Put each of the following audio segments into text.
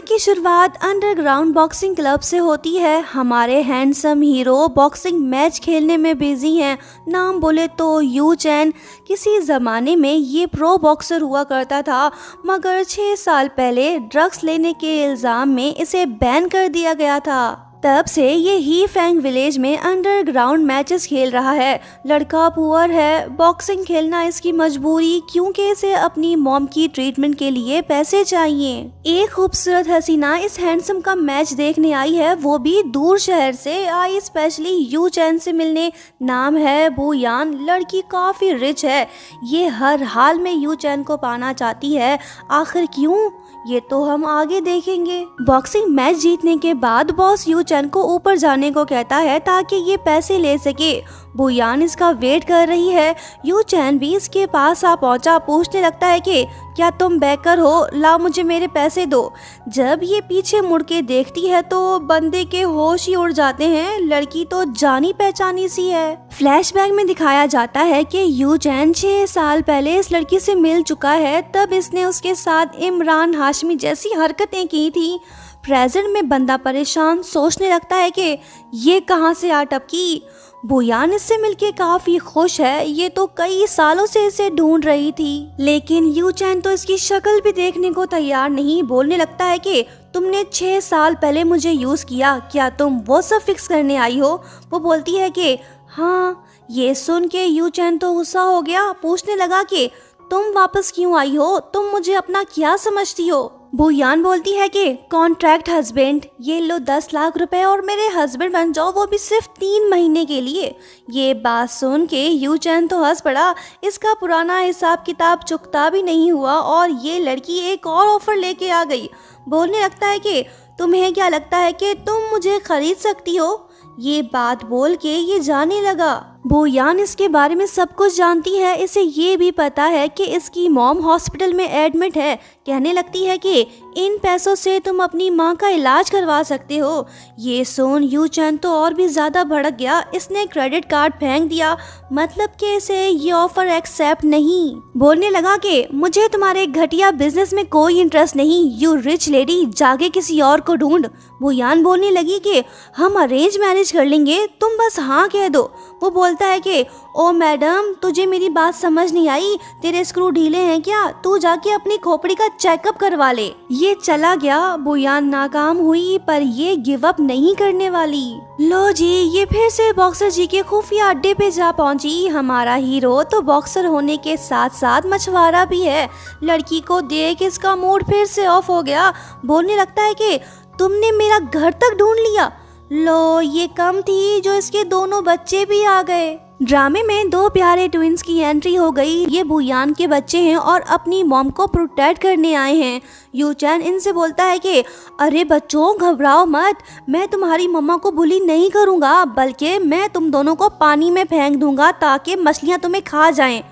की शुरुआत underground boxing club से होती है। हमारे हैंडसम हीरो बॉक्सिंग मैच खेलने में बिजी हैं। नाम बोले तो यू चैन। किसी ज़माने में ये प्रो बॉक्सर हुआ करता था, मगर 6 साल पहले ड्रग्स लेने के इल्ज़ाम में इसे बैन कर दिया गया था। तब से ये ही फैंग विलेज में अंडरग्राउंड मैचेस खेल रहा है। लड़का पुअर है, बॉक्सिंग खेलना इसकी मजबूरी, क्योंकि इसे अपनी मॉम की ट्रीटमेंट के लिए पैसे चाहिए। एक खूबसूरत हसीना इस हैंडसम का मैच देखने आई है, वो भी दूर शहर से आई स्पेशली यू चैन से मिलने। नाम है बुयान। लड़की काफी रिच है, ये हर हाल में यू चैन को पाना चाहती है। आखिर क्यों, ये तो हम आगे देखेंगे। बॉक्सिंग मैच जीतने के बाद बॉस यू चैन को ऊपर जाने को कहता है ताकि ये पैसे ले सके। बुयान इसका वेट कर रही है। यू चैन भी इसके पास आ पहुंचा, पूछने लगता है कि क्या तुम बैकर हो, लाओ मुझे मेरे पैसे दो। जब ये पीछे मुड़ के देखती है तो बंदे के होश ही उड़ जाते हैं। लड़की तो जानी पहचानी सी है। फ्लैशबैक में दिखाया जाता है कि यू चैन 6 साल पहले इस लड़की से मिल चुका है। तब इसने उसके साथ इमरान हाशमी जैसी हरकतें की थी। प्रेजेंट में बंदा परेशान, सोचने लगता है कि ये कहाँ से आ टपकी। बुयान इससे मिलके काफी खुश है, ये तो कई सालों से इसे ढूंढ रही थी। लेकिन यू चैन तो इसकी शक्ल भी देखने को तैयार नहीं। बोलने लगता है कि तुमने 6 साल पहले मुझे यूज किया, क्या तुम वो सब फिक्स करने आई हो। वो बोलती है कि हाँ। ये सुन के यू चैन तो गुस्सा हो गया, पूछने लगा कि तुम वापस क्यों आई हो, तुम मुझे अपना क्या समझती हो। बुयान बोलती है कि कॉन्ट्रैक्ट हस्बैंड, ये लो 10 लाख रुपए और मेरे हस्बैंड बन जाओ, वो भी सिर्फ 3 महीने के लिए। ये बात सुन के यू चैन तो हंस पड़ा। इसका पुराना हिसाब किताब चुकता भी नहीं हुआ और ये लड़की एक और ऑफर लेके आ गई। बोलने लगता है कि तुम्हें क्या लगता है कि तुम मुझे खरीद सकती हो। ये बात बोल के ये जाने लगा। बुयान इसके बारे में सब कुछ जानती है। इसे ये भी पता है कि इसकी मॉम हॉस्पिटल में एडमिट है। कहने लगती है कि इन पैसों से तुम अपनी माँ का इलाज करवा सकते हो। ये सुन यू चैन तो और भी ज्यादा भड़क गया। इसने क्रेडिट कार्ड फेंक दिया, मतलब कि इसे ये ऑफर एक्सेप्ट नहीं। बोलने लगा कि मुझे तुम्हारे घटिया बिजनेस में कोई इंटरेस्ट नहीं। यू रिच लेडी, जाके किसी और को ढूंढ। बुयान बोलने लगी कि हम अरेंज मैरिज कर लेंगे, तुम बस हाँ कह दो। वो बोलता है कि ओ मैडम, तुझे मेरी बात समझ नहीं आई, तेरे स्क्रू ढीले हैं क्या, तू जाके अपनी खोपड़ी का चेकअप करवा ले। ये चला गया। बुयान नाकाम हुई, पर ये गिव अप नहीं करने वाली। लो जी, ये फिर से बॉक्सर जी के खुफिया अड्डे पे जा पहुंची। हमारा हीरो तो बॉक्सर होने के साथ साथ मछुआरा भी है। लड़की को देख इसका मूड फिर से ऑफ हो गया। बोलने लगता है कि तुमने मेरा घर तक ढूंढ लिया। लो, ये कम थी जो इसके दोनों बच्चे भी आ गए। ड्रामे में 2 प्यारे ट्विंस की एंट्री हो गई। ये बुयान के बच्चे हैं और अपनी मॉम को प्रोटेक्ट करने आए हैं। यू चैन इनसे बोलता है कि अरे बच्चों, घबराओ मत, मैं तुम्हारी मम्मा को बुली नहीं करूँगा, बल्कि मैं तुम दोनों को पानी में फेंक दूंगा ताकि मछलियाँ तुम्हें खा जाएं।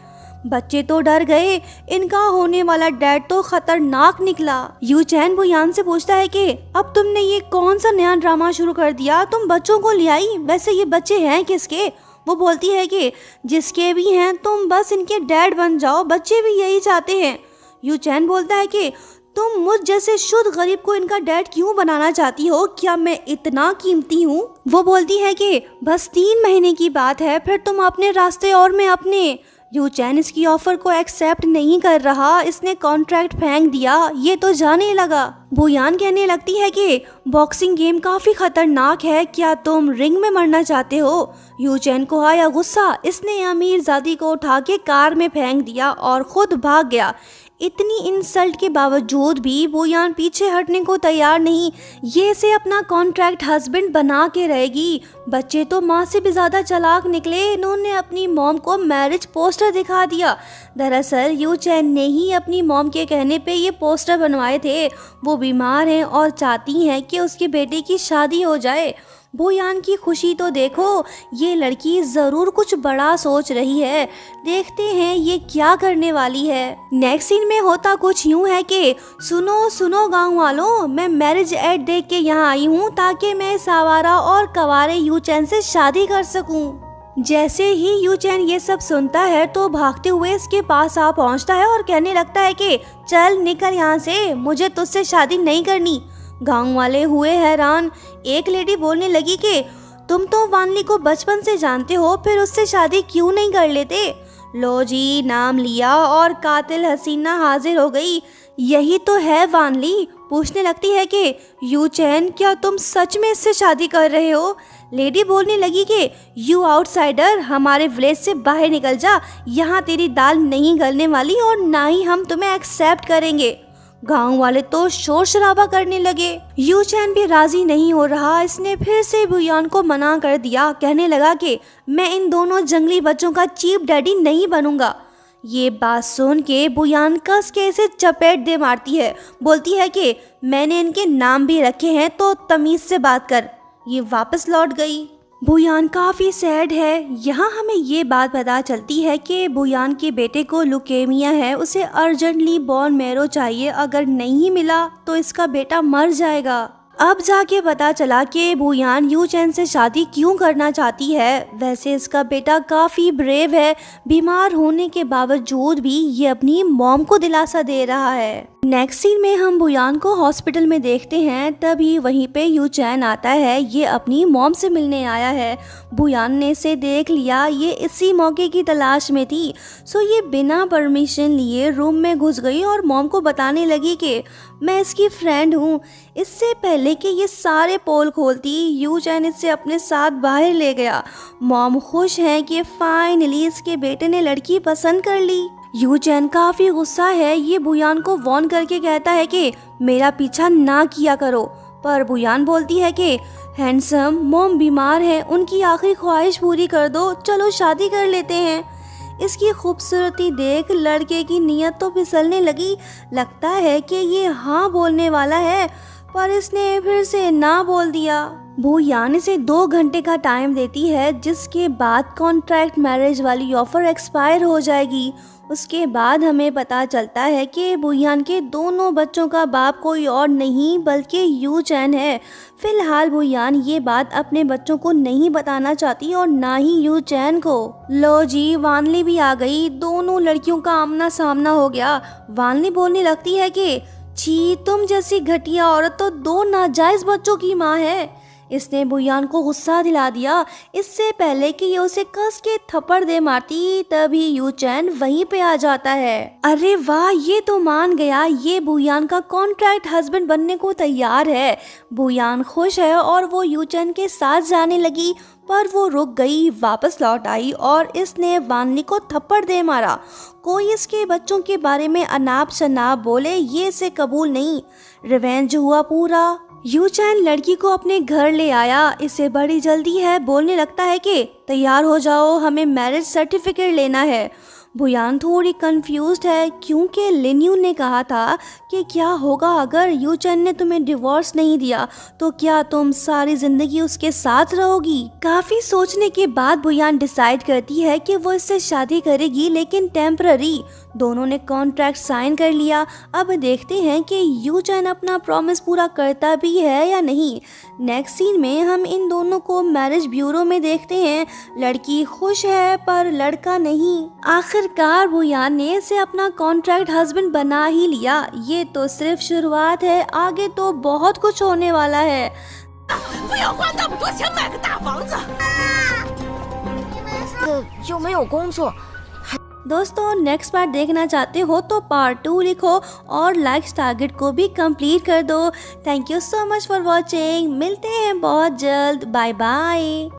बच्चे तो डर गए, इनका होने वाला डैड तो खतरनाक निकला। यू चैन बुयान से पूछता है कि अब तुमने ये कौन सा नया ड्रामा शुरू कर दिया, तुम बच्चों को ले आई, वैसे ये बच्चे हैं किसके। वो बोलती है कि जिसके भी हैं तुम बस इनके डैड बन जाओ, बच्चे भी यही चाहते हैं। यू चैन बोलता है कि तुम मुझ जैसे शुद्ध गरीब को इनका डैड क्यों बनाना चाहती हो, क्या मैं इतना कीमती हूँ। वो बोलती है कि बस 3 महीने की बात है, फिर तुम अपने रास्ते और मैं अपने। यू चैन इसकी ऑफर को एक्सेप्ट नहीं कर रहा। इसने कॉन्ट्रैक्ट फेंक दिया। ये तो जाने लगा। बुयान कहने लगती है कि बॉक्सिंग गेम काफी खतरनाक है, क्या तुम रिंग में मरना चाहते हो। यू चैन को आया गुस्सा। इसने अमीरजादी को उठा के कार में फेंक दिया और खुद भाग गया। इतनी इंसल्ट के बावजूद भी बुयान पीछे हटने को तैयार नहीं। ये इसे अपना कॉन्ट्रैक्ट हस्बैंड बना के रहेगी। बच्चे तो माँ से भी ज्यादा चालाक निकले। इन्होंने अपनी मॉम को मैरिज पोस्टर दिखा दिया। दरअसल यू चैन ने ही अपनी मॉम के कहने पे ये पोस्टर बनवाए थे। वो बीमार हैं और चाहती हैं कि उसके बेटे की शादी हो जाए। बुयान की खुशी तो देखो, ये लड़की जरूर कुछ बड़ा सोच रही है। देखते हैं ये क्या करने वाली है। नेक्स्ट सीन में होता कुछ यूँ है कि सुनो सुनो गांव वालों, मैं मैरिज एड देख के यहाँ आई हूँ ताकि मैं सावारा और कवारे यू चैन से शादी कर सकूँ। जैसे ही यू चैन ये सब सुनता है तो भागते हुए इसके पास आ पहुँचता है और कहने लगता है कि चल निकल यहाँ से, मुझे तुझसे शादी नहीं करनी। गांव वाले हुए हैरान। एक लेडी बोलने लगी कि तुम तो वानली को बचपन से जानते हो, फिर उससे शादी क्यों नहीं कर लेते। लो जी, नाम लिया और कातिल हसीना हाजिर हो गई। यही तो है वानली। पूछने लगती है कि यू चैन, क्या तुम सच में इससे शादी कर रहे हो। लेडी बोलने लगी कि यू आउटसाइडर, हमारे विलेज से बाहर निकल जा, यहाँ तेरी दाल नहीं गलने वाली और ना ही हम तुम्हें एक्सेप्ट करेंगे। गांव वाले तो शोर शराबा करने लगे। यू चैन भी राजी नहीं हो रहा। इसने फिर से बुयान को मना कर दिया। कहने लगा कि मैं इन दोनों जंगली बच्चों का चीफ डैडी नहीं बनूंगा। ये बात सुन के बुयान कस के इसे चपेट दे मारती है। बोलती है कि मैंने इनके नाम भी रखे हैं, तो तमीज से बात कर। ये वापस लौट गई। बुयान काफ़ी सैड है। यहाँ हमें ये बात पता चलती है कि बुयान के बेटे को लुकेमिया है, उसे अर्जेंटली बोन मैरो चाहिए। अगर नहीं मिला तो इसका बेटा मर जाएगा। अब जाके पता चला कि बुयान यू चैन से शादी क्यों करना चाहती है। वैसे इसका बेटा काफ़ी ब्रेव है। बीमार होने के बावजूद भी ये अपनी मॉम को दिलासा दे रहा है। नेक्स्ट सीन में हम बुयान को हॉस्पिटल में देखते हैं। तभी वहीं पे यू चैन आता है। ये अपनी मॉम से मिलने आया है। बुयान ने इसे देख लिया। ये इसी मौके की तलाश में थी। सो ये बिना परमिशन लिए रूम में घुस गई और मॉम को बताने लगी कि मैं इसकी फ्रेंड हूँ। इससे पहले कि ये सारे पोल खोलती, यू चैन इसे अपने साथ बाहर ले गया। मॉम खुश है कि फाइनली इसके बेटे ने लड़की पसंद कर ली। यू चैन काफ़ी गुस्सा है। ये बुयान को वॉर्न करके कहता है कि मेरा पीछा ना किया करो, पर बुयान बोलती है कि हैंडसम, मॉम बीमार है, उनकी आखिरी ख्वाहिश पूरी कर दो, चलो शादी कर लेते हैं। इसकी खूबसूरती देख लड़के की नीयत तो फिसलने लगी। लगता है कि ये हाँ बोलने वाला है, पर इसने फिर से ना बोल दिया। बुयान इसे 2 घंटे का टाइम देती है, जिसके बाद कॉन्ट्रैक्ट मैरिज वाली ऑफर एक्सपायर हो जाएगी। उसके बाद हमें पता चलता है कि बुयान के दोनों बच्चों का बाप कोई और नहीं बल्कि यू चैन है। फिलहाल बुयान ये बात अपने बच्चों को नहीं बताना चाहती और ना ही यू चैन को। लो जी, वानली भी आ गई। दोनों लड़कियों का आमना सामना हो गया। वानली बोलने लगती है कि छी, तुम जैसी घटिया औरत तो 2 नाजायज बच्चों की माँ है। इसने बुयान को गुस्सा दिला दिया। इससे पहले कि ये उसे कस के थप्पड़ दे मारती, तभी यू चैन वहीं पे आ जाता है। अरे वाह, ये तो मान गया। ये बुयान का कॉन्ट्रैक्ट हस्बैंड बनने को तैयार है। बुयान खुश है और वो यू चैन के साथ जाने लगी, पर वो रुक गई, वापस लौट आई और इसने वानली को थप्पड़ दे मारा। कोई इसके बच्चों के बारे में अनाप शनाप बोले, ये इसे कबूल नहीं। रिवेंज हुआ पूरा। यू चैन लड़की को अपने घर ले आया। इसे बड़ी जल्दी है। बोलने लगता है कि तैयार हो जाओ, हमें मैरिज सर्टिफिकेट लेना है। बुयान थोड़ी कंफ्यूज्ड है, क्योंकि लिन्यू ने कहा था कि क्या होगा अगर यू चैन ने तुम्हें डिवोर्स नहीं दिया, तो क्या तुम सारी जिंदगी उसके साथ रहोगी। काफी सोचने के बाद बुयान डिसाइड करती है कि वो इससे शादी करेगी, लेकिन टेम्पररी। दोनों ने कॉन्ट्रैक्ट साइन कर लिया। अब देखते हैं कि यू चैन अपना प्रॉमिस पूरा करता भी है या नहीं। नेक्स्ट सीन में हम इन दोनों को मैरिज ब्यूरो में देखते हैं। लड़की खुश है पर लड़का नहीं। आखिरकार बुयान ने इसे अपना कॉन्ट्रैक्ट हस्बैंड बना ही लिया। ये तो सिर्फ शुरुआत है, आगे तो बहुत कुछ होने वाला है। 不要花那么多钱买个大房子。又没有工作。 दोस्तों, नेक्स्ट पार्ट देखना चाहते हो तो पार्ट 2 लिखो और लाइक्स टारगेट को भी कंप्लीट कर दो। Thank you so much for watching. मिलते हैं बहुत जल्द। Bye bye.